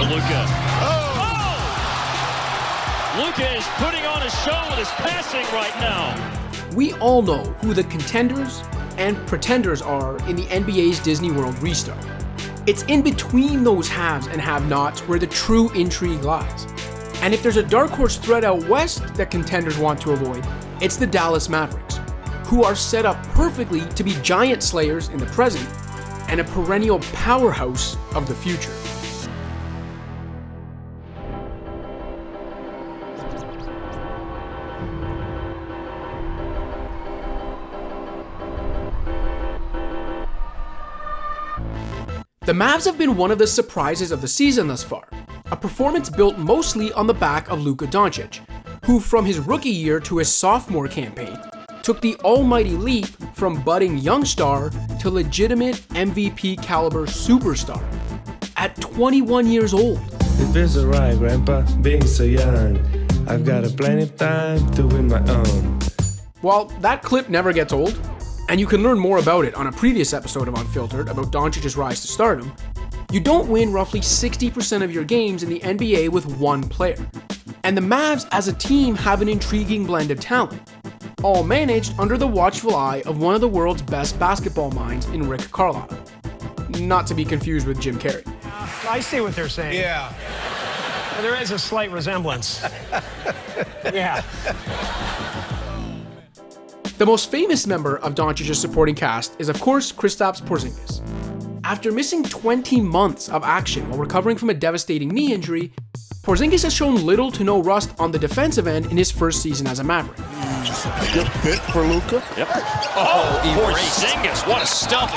Luka. Luka is putting on a show with his passing right now. We all know who the contenders and pretenders are in the NBA's Disney World restart. It's in between those haves and have-nots where the true intrigue lies. And if there's a dark horse threat out west that contenders want to avoid, it's the Dallas Mavericks, who are set up perfectly to be giant slayers in the present and a perennial powerhouse of the future. The Mavs have been one of the surprises of the season thus far, a performance built mostly on the back of Luka Doncic, who from his rookie year to his sophomore campaign took the almighty leap from budding young star to legitimate MVP caliber superstar at 21 years old. It feels alright, Grandpa, being so young. I've got plenty of time to win my own. While that clip never gets old, and you can learn more about it on a previous episode of Unfiltered about Doncic's rise to stardom, you don't win roughly 60% of your games in the NBA with one player. And the Mavs as a team have an intriguing blend of talent, all managed under the watchful eye of one of the world's best basketball minds in Rick Carlisle. Not to be confused with Jim Carrey. I see what they're saying. Yeah. There is a slight resemblance. Yeah. The most famous member of Doncic's supporting cast is of course Kristaps Porzingis. After missing 20 months of action while recovering from a devastating knee injury, Porzingis has shown little to no rust on the defensive end in his first season as a Maverick. Good fit for Luka. Yep. Porzingis, what a stump.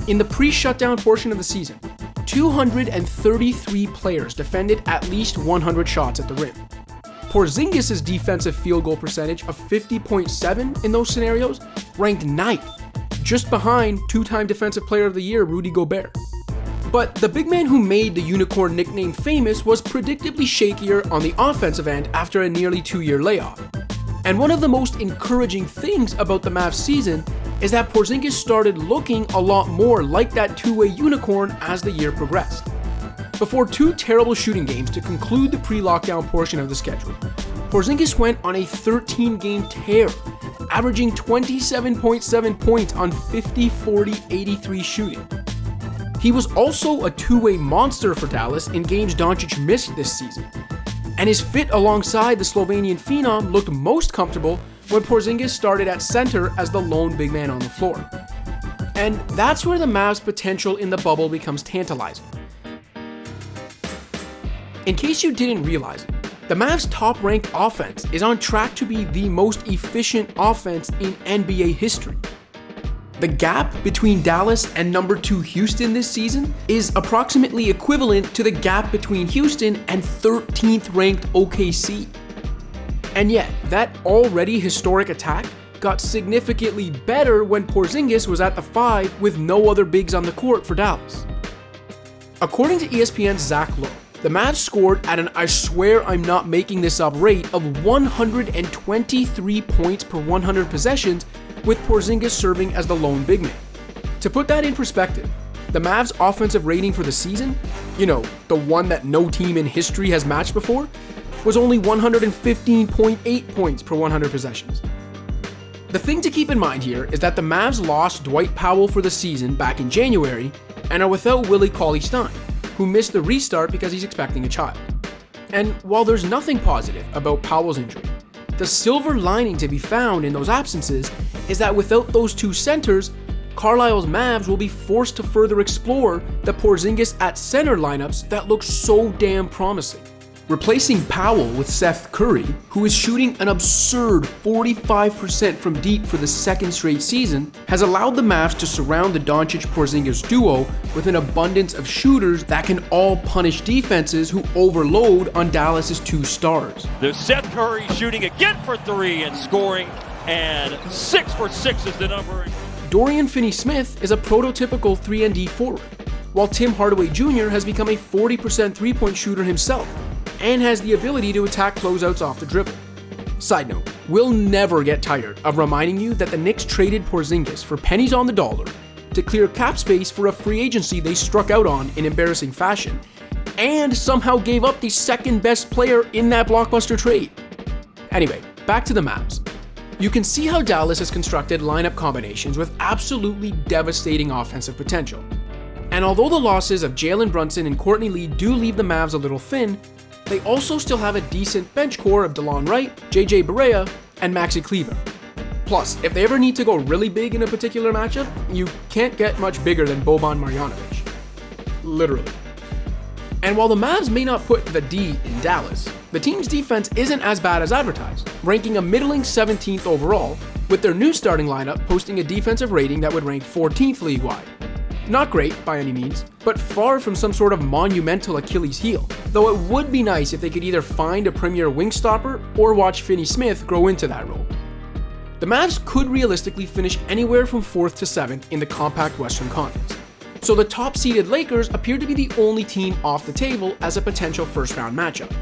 In the pre-shutdown portion of the season, 233 players defended at least 100 shots at the rim. Porzingis' defensive field goal percentage of 50.7 in those scenarios ranked 9th, just behind two-time Defensive Player of the Year Rudy Gobert. But the big man who made the unicorn nickname famous was predictably shakier on the offensive end after a nearly 2-year layoff. And one of the most encouraging things about the Mavs season is that Porzingis started looking a lot more like that two-way unicorn as the year progressed. Before 2 terrible shooting games to conclude the pre-lockdown portion of the schedule, Porzingis went on a 13-game tear, averaging 27.7 points on 50, 40, 83 shooting. He was also a two-way monster for Dallas in games Doncic missed this season, and his fit alongside the Slovenian phenom looked most comfortable when Porzingis started at center as the lone big man on the floor. And that's where the Mavs' potential in the bubble becomes tantalizing. In case you didn't realize it, the Mavs' top-ranked offense is on track to be the most efficient offense in NBA history. The gap between Dallas and number 2 Houston this season is approximately equivalent to the gap between Houston and 13th ranked OKC. And yet, that already historic attack got significantly better when Porzingis was at the 5 with no other bigs on the court for Dallas. According to ESPN's Zach Lowe, the Mavs scored at an I swear I'm not making this up rate of 123 points per 100 possessions with Porzingis serving as the lone big man. To put that in perspective, the Mavs' offensive rating for the season, the one that no team in history has matched before, was only 115.8 points per 100 possessions. The thing to keep in mind here is that the Mavs lost Dwight Powell for the season back in January and are without Willie Cauley-Stein, who missed the restart because he's expecting a child. And while there's nothing positive about Powell's injury, the silver lining to be found in those absences is that without those 2 centers, Carlisle's Mavs will be forced to further explore the Porzingis at center lineups that look so damn promising. Replacing Powell with Seth Curry, who is shooting an absurd 45% from deep for the second straight season, has allowed the Mavs to surround the Doncic-Porzingis duo with an abundance of shooters that can all punish defenses who overload on Dallas's 2 stars. There's Seth Curry shooting again for 3 and scoring, and 6 for 6 is the number. Dorian Finney-Smith is a prototypical 3-and-D forward, while Tim Hardaway Jr. has become a 40% three-point shooter himself, and has the ability to attack closeouts off the dribble. Side note, we'll never get tired of reminding you that the Knicks traded Porzingis for pennies on the dollar to clear cap space for a free agency they struck out on in embarrassing fashion, and somehow gave up the second best player in that blockbuster trade. Anyway, back to the Mavs. You can see how Dallas has constructed lineup combinations with absolutely devastating offensive potential. And although the losses of Jalen Brunson and Courtney Lee do leave the Mavs a little thin, they also still have a decent bench core of DeLon Wright, JJ Barea, and Maxi Kleber. Plus, if they ever need to go really big in a particular matchup, you can't get much bigger than Boban Marjanovic. Literally. And while the Mavs may not put the D in Dallas, the team's defense isn't as bad as advertised, ranking a middling 17th overall, with their new starting lineup posting a defensive rating that would rank 14th league-wide. Not great by any means, but far from some sort of monumental Achilles heel, though it would be nice if they could either find a premier wing stopper or watch Finney Smith grow into that role. The Mavs could realistically finish anywhere from 4th to 7th in the compact Western Conference, so the top-seeded Lakers appear to be the only team off the table as a potential first-round matchup.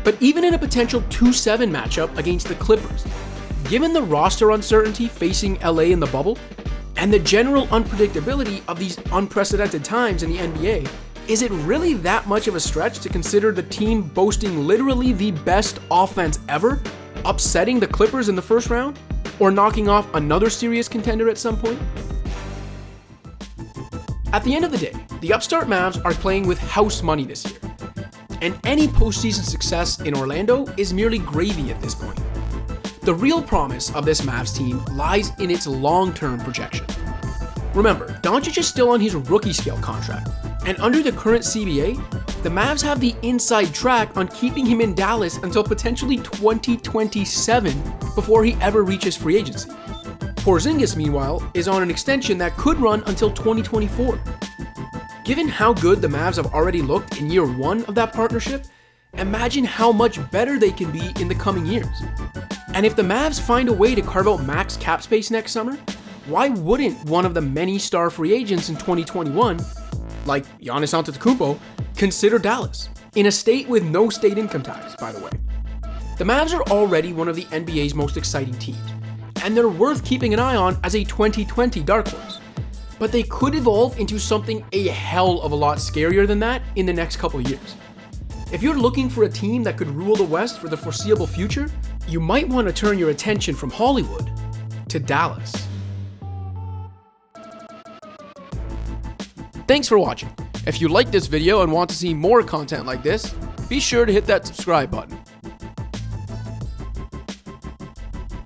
But even in a potential 2-7 matchup against the Clippers, given the roster uncertainty facing LA in the bubble, and the general unpredictability of these unprecedented times in the NBA, is it really that much of a stretch to consider the team boasting literally the best offense ever, upsetting the Clippers in the first round, or knocking off another serious contender at some point? At the end of the day, the upstart Mavs are playing with house money this year, and any postseason success in Orlando is merely gravy at this point. The real promise of this Mavs team lies in its long-term projection. Remember, Doncic is still on his rookie scale contract, and under the current CBA, the Mavs have the inside track on keeping him in Dallas until potentially 2027 before he ever reaches free agency. Porzingis, meanwhile, is on an extension that could run until 2024. Given how good the Mavs have already looked in year one of that partnership, imagine how much better they can be in the coming years. And if the Mavs find a way to carve out max cap space next summer, why wouldn't one of the many star free agents in 2021, like Giannis Antetokounmpo, consider Dallas, in a state with no state income tax, by the way? The Mavs are already one of the NBA's most exciting teams, and they're worth keeping an eye on as a 2020 dark horse. But they could evolve into something a hell of a lot scarier than that in the next couple years. If you're looking for a team that could rule the West for the foreseeable future, you might want to turn your attention from Hollywood to Dallas. Thanks for watching. If you liked this video and want to see more content like this, be sure to hit that subscribe button.